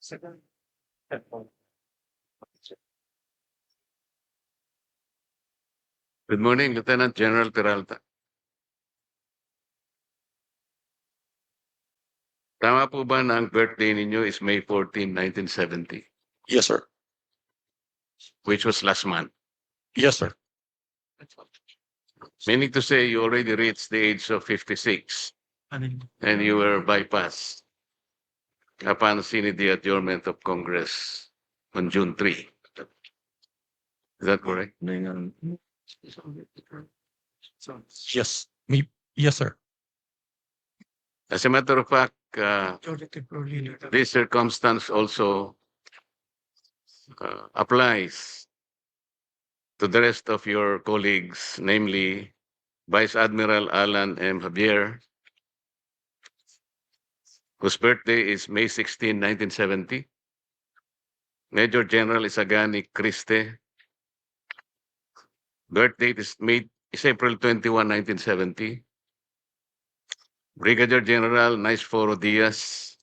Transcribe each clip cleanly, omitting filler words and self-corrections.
Good morning, Lieutenant General Peralta. Tama po ba na ang birthday ninyo is May 14, 1970, Yes, sir. which was last month? Yes, sir. Meaning to say you already reached the age of 56 and you were bypassed upon seeing the adjournment of Congress on June 3. Is that correct? Yes. Yes, sir. As a matter of fact, this circumstance also applies to the rest of your colleagues, namely Vice Admiral Alan M. Javier, whose birthday is May 16, 1970. Major General Isagani Criste, birth date is April 21, 1970. Brigadier General Naisforo Diaz,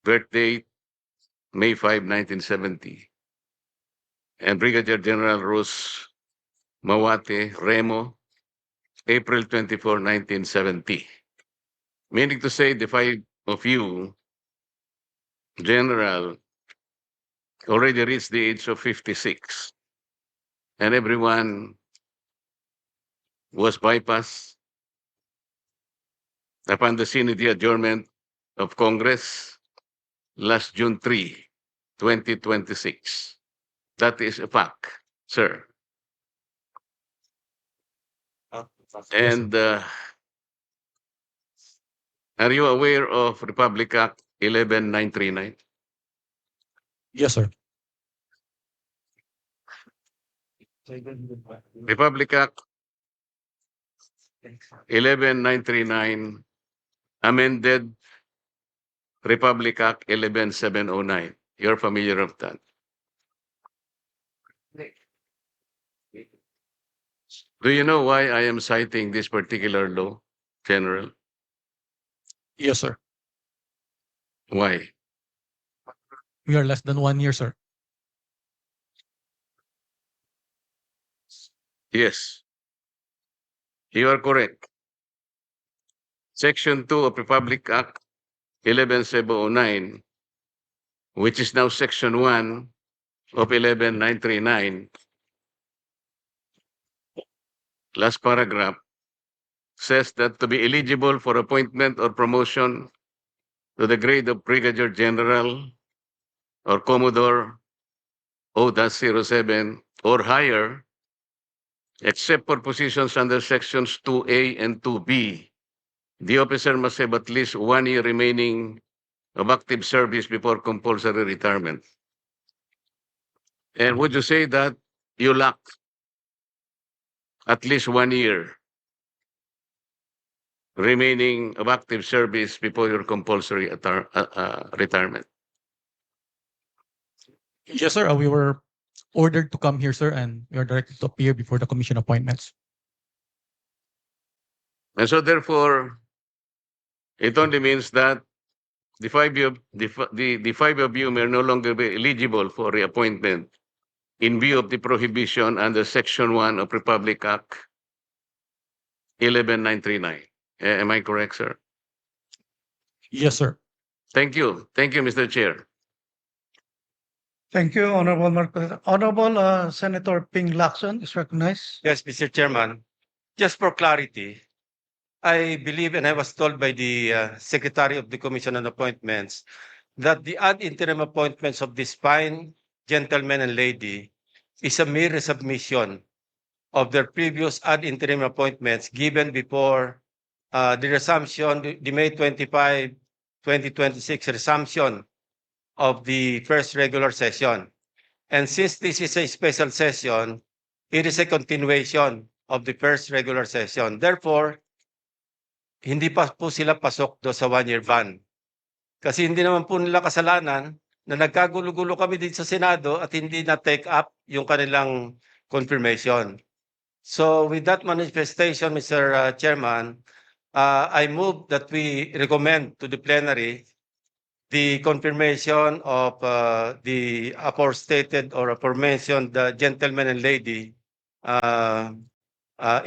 birth date May 5, 1970. And Brigadier General Rus Mawate Remo, April 24, 1970. Meaning to say the five of you, General, already reached the age of 56. And everyone was bypassed upon the scene of the adjournment of Congress last June 3, 2026. That is a fact, sir. And are you aware of Republic Act 11939? Yes, sir. Republic Act 11939 amended Republic Act 11709. You're familiar with that? Do you know why I am citing this particular law, General? Yes, sir. Why? We are less than 1 year, sir. Yes, you are correct. Section 2 of Republic Act 11709, which is now Section 1 of 11939, last paragraph, says that to be eligible for appointment or promotion to the grade of Brigadier General or Commodore O-07 or higher, except for positions under Sections 2A and 2B, the officer must have at least 1 year remaining of active service before compulsory retirement. And would you say that you lack at least 1 year remaining of active service before your compulsory retirement? Yes, sir. We were ordered to come here, sir, and we are directed to appear before the commission appointments. And so therefore, it only means that the five of you may no longer be eligible for reappointment in view of the prohibition under Section 1 of Republic Act 11939. Am I correct, sir? Yes, sir. Thank you. Thank you, Mr. Chair. Thank you, Honorable Marcos. Honorable Senator Ping Lacson is recognized. Yes, Mr. Chairman. Just for clarity, I believe and I was told by the Secretary of the Commission on Appointments that the ad interim appointments of this fine gentleman and lady is a mere resubmission of their previous ad interim appointments given before the resumption, the May 25, 2026 resumption of the first regular session. And since this is a special session, it is a continuation of the first regular session. Therefore, hindi pa po sila pasok do sa 1 year ban. Kasi hindi naman po nila kasalanan na nagkagulo-gulo kami dito sa Senado at hindi na take up yung kanilang confirmation. So with that manifestation, Mr. Chairman, I move that we recommend to the plenary the confirmation of the aforestated or aforementioned gentleman and lady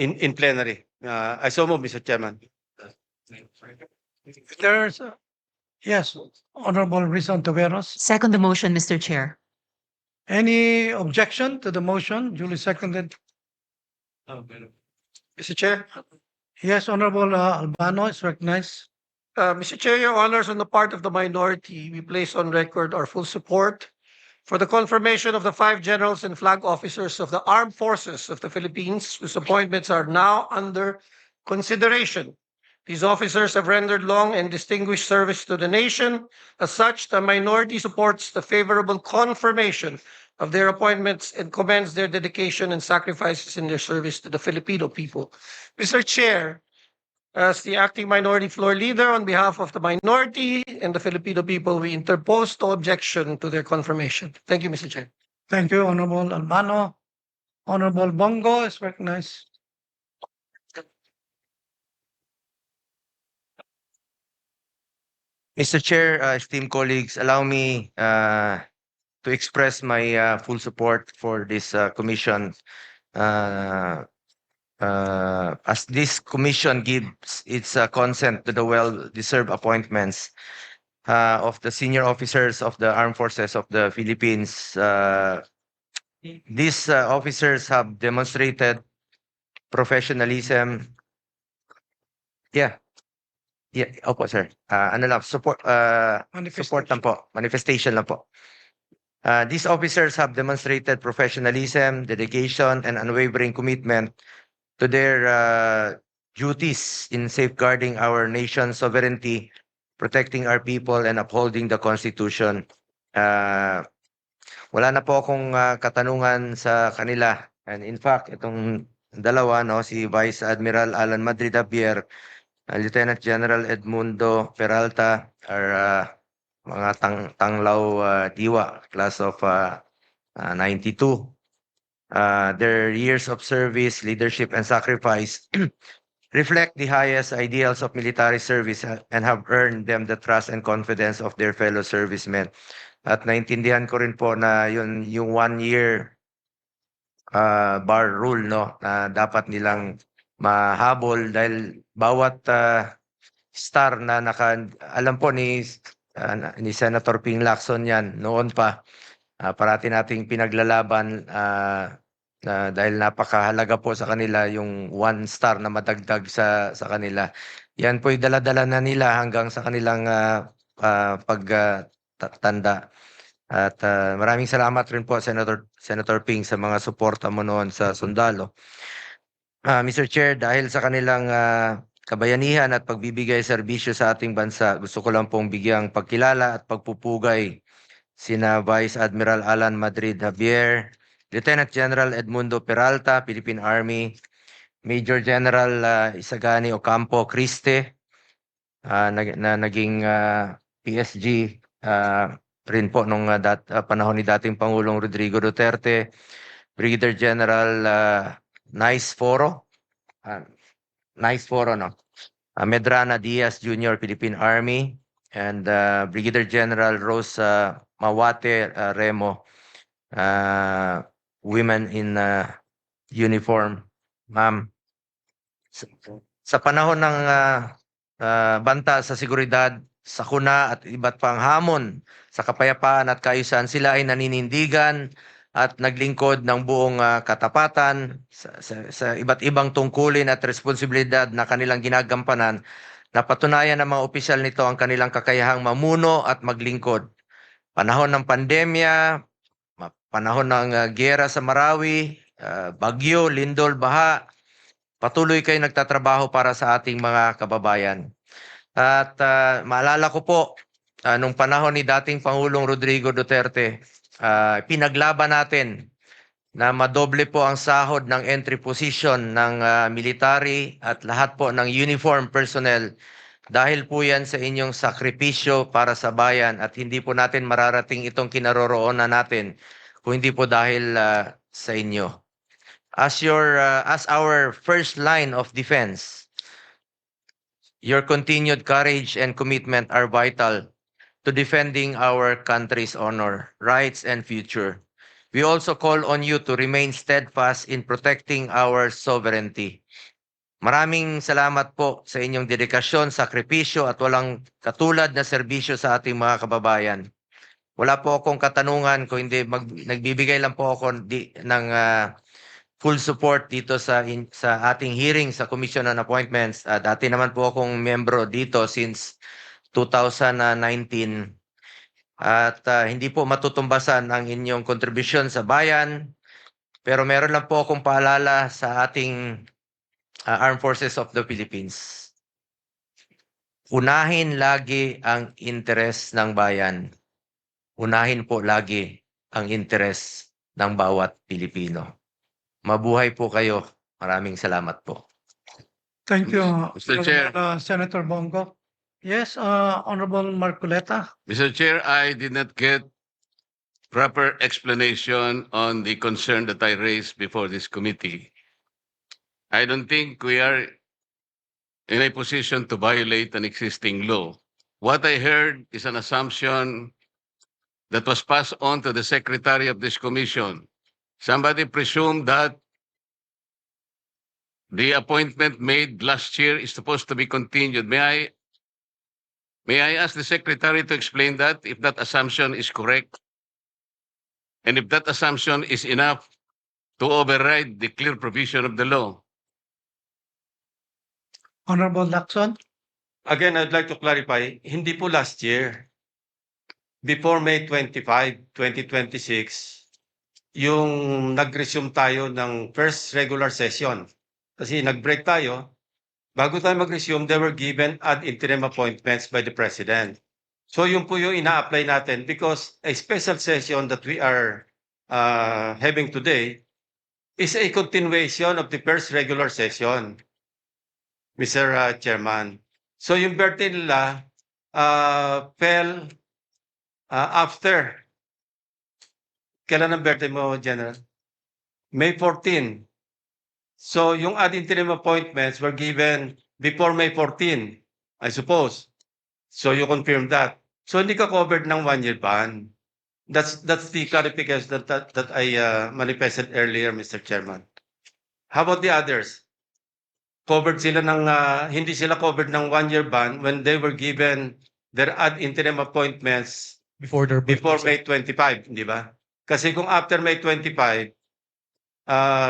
in plenary. I so move, Mr. Chairman. There's, yes, Honorable Rizal Taveras. Second the motion, Mr. Chair. Any objection to the motion duly seconded? Mr. Chair, Yes, Honorable Albano is recognized. Mr. Chair, Your Honors, on the part of the minority, we place on record our full support for the confirmation of the 5 generals and flag officers of the Armed Forces of the Philippines, whose appointments are now under consideration. These officers have rendered long and distinguished service to the nation. As such, the minority supports the favorable confirmation of their appointments and commends their dedication and sacrifices in their service to the Filipino people. Mr. Chair, as the acting minority floor leader on behalf of the minority and the Filipino people, we interpose no objection to their confirmation. Thank you, Mr. Chair. Thank you, Honorable Albano. Honorable Bongo is recognized. Mr. Chair, esteemed colleagues, allow me to express my full support for this commission. As this commission gives its consent to the well-deserved appointments of the senior officers of the Armed Forces of the Philippines. These officers have demonstrated professionalism. Opo, sir. Ano lang, support lang po. Manifestation lang po. These officers have demonstrated professionalism, dedication, and unwavering commitment to their duties in safeguarding our nation's sovereignty, protecting our people, and upholding the Constitution. Wala na po akong katanungan sa kanila. And in fact, itong dalawa, no, si Vice Admiral Alan Madrid Javier, Lieutenant General Edmundo Peralta are mga tanglaw diwa, class of 92. Their years of service, leadership, and sacrifice reflect the highest ideals of military service and have earned them the trust and confidence of their fellow servicemen. At naintindihan ko rin po na yung 1 year bar rule, no, na dapat nilang mahabol dahil bawat star na alam po ni Senator Ping Lacson yan noon pa, parati nating pinaglalaban dahil napakahalaga po sa kanila yung 1 star na madagdag sa kanila. Yan po'y dala-dala na nila hanggang sa kanilang pagtanda. At maraming salamat rin po Senator Ping sa mga suporta mo noon sa sundalo. Mr. Chair, dahil sa kanilang kabayanihan at pagbibigay serbisyo sa ating bansa, gusto ko lang pong bigyang pagkilala at pagpupugay sina Vice Admiral Alan Madrid Javier, Lieutenant General Edmundo Peralta, Philippine Army, Major General Isagani Ocampo Criste, na naging PSG rin po nung panahon ni dating Pangulong Rodrigo Duterte, Brigadier General Nice Foro, no? Medrana Diaz Jr., Philippine Army, and Brigadier General Rosa Mawate Remo, women in uniform. Ma'am, sa panahon ng banta sa seguridad, sakuna at iba't pang hamon sa kapayapaan at kaayusan, sila ay naninindigan at naglingkod ng buong katapatan sa iba't ibang tungkulin at responsibilidad na kanilang ginagampanan. Napatunayan ng mga opisyal nito ang kanilang kakayahang mamuno at maglingkod. Panahon ng pandemya, panahon ng giyera sa Marawi, bagyo, lindol, baha, patuloy kayo nagtatrabaho para sa ating mga kababayan. At maalala ko po, nung panahon ni dating Pangulong Rodrigo Duterte, pinaglaban natin na madoble po ang sahod ng entry position ng military at lahat po ng uniform personnel. Dahil po yan sa inyong sakripisyo para sa bayan at hindi po natin mararating itong kinaroroonan natin kung hindi po dahil sa inyo. As our first line of defense, your continued courage and commitment are vital to defending our country's honor, rights, and future. We also call on you to remain steadfast in protecting our sovereignty. Maraming salamat po sa inyong dedikasyon, sakripisyo at walang katulad na serbisyo sa ating mga kababayan. Wala po akong katanungan kung hindi nagbibigay lang po ako ng full support dito sa ating hearing sa Commission on Appointments. Dati naman po akong membro dito since 2019. At hindi po matutumbasan ang inyong kontribusyon sa bayan. Pero meron lang po akong paalala sa ating Armed Forces of the Philippines. Unahin lagi ang interes ng bayan. Unahin po lagi ang interes ng bawat Pilipino. Mabuhay po kayo. Maraming salamat po. Thank you, Mr. Chair. Senator Bongo. Yes, Honorable Marcoleta. Mr. Chair, I did not get proper explanation on the concern that I raised before this committee. I don't think we are in a position to violate an existing law. What I heard is an assumption that was passed on to the secretary of this commission. Somebody presumed that the appointment made last year is supposed to be continued. May I ask the secretary to explain that, if that assumption is correct? And if that assumption is enough to override the clear provision of the law? Honorable Lacson. Again, I'd like to clarify, hindi po last year. Before May 25, 2026, yung nag-resume tayo ng first regular session. Kasi nag-break tayo. Bago tayo mag-resume, they were given ad interim appointments by the President. So yun po yung ina-apply natin because a special session that we are having today is a continuation of the first regular session, Mr. Chairman. So yung birthday nila fell after. Kailan ang birthday mo, General? May 14. So yung ad interim appointments were given before May 14, I suppose. So you confirm that. So hindi ka covered ng 1-year ban. That's the clarification that I manifested earlier, Mr. Chairman. How about the others? Covered sila ng hindi sila covered ng 1-year ban when they were given their ad interim appointments Before their before birthday, May 25, di ba? Kasi kung after May 25,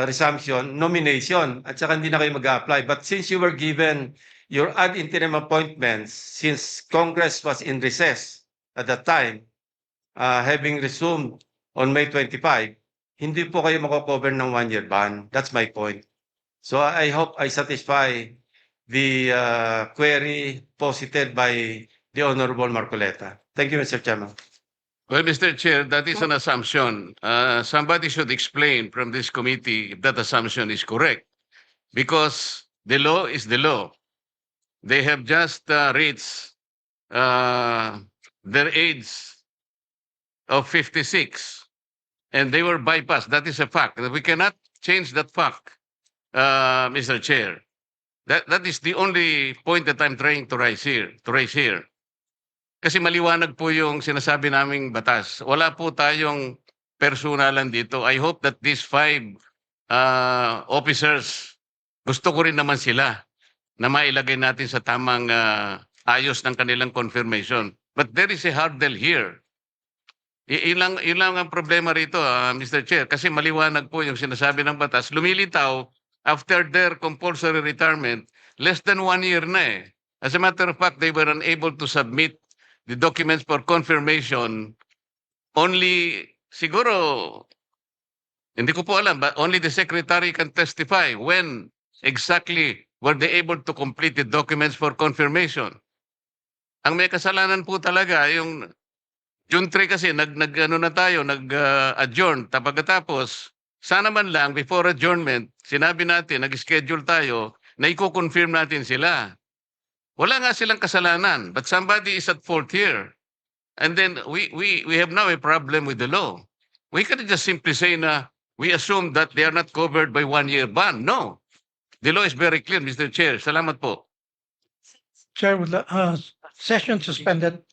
resumption, nomination, at saka hindi na kayo mag-apply. But since you were given your ad interim appointments, since Congress was in recess at that time, having resumed on May 25, hindi po kayo mako-cover ng 1-year ban. That's my point. So I hope I satisfy the query posited by the Honorable Marcoleta. Thank you, Mr. Chairman. Well, Mr. Chair, that is an assumption. Somebody should explain from this committee if that assumption is correct. Because the law is the law. They have just reached their age of 56. And they were bypassed. That is a fact. We cannot change that fact, Mr. Chair. That is the only point that I'm trying to raise here. Kasi maliwanag po yung sinasabi naming batas. Wala po tayong personalan dito. I hope that these 5 officers, gusto ko rin naman sila na mailagay natin sa tamang ayos ng kanilang confirmation. But there is a hurdle here. Yun lang ang problema rito, Mr. Chair. Kasi maliwanag po yung sinasabi ng batas. Lumilitaw, after their compulsory retirement, less than 1 year na eh. As a matter of fact, they were unable to submit the documents for confirmation only, siguro, hindi ko po alam, but only the secretary can testify when exactly were they able to complete the documents for confirmation. Ang may kasalanan po talaga, yung June 3 kasi, nag-adjourn, pagkatapos, sana man lang, before adjournment, sinabi natin, nag-schedule tayo, na i-confirm natin sila. Wala nga silang kasalanan, but somebody is at fault here. And then we have now a problem with the law. We cannot just simply say na we assume that they are not covered by 1-year ban. No. The law is very clear, Mr. Chair. Salamat po. Chair, session suspended.